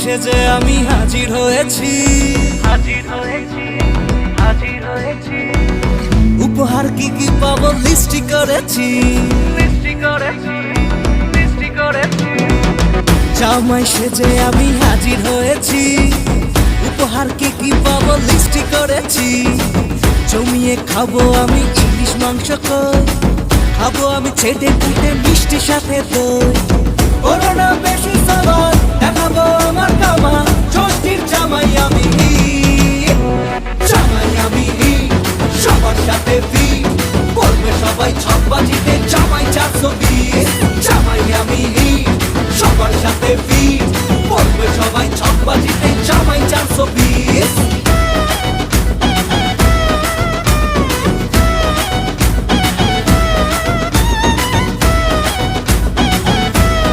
সেজে আমি হাজির হয়েছি, উপহার কি কি পাবো লিস্টি করেছি, জামাই সেজে আমি হাজির হয়েছি, উপহার কি কি পাবো লিস্টি করেছি। জমিয়ে খাবো আমি ইলিশ মাংস কই, খাবো আমি ছেটে পুটে মিষ্টি সাথে দই।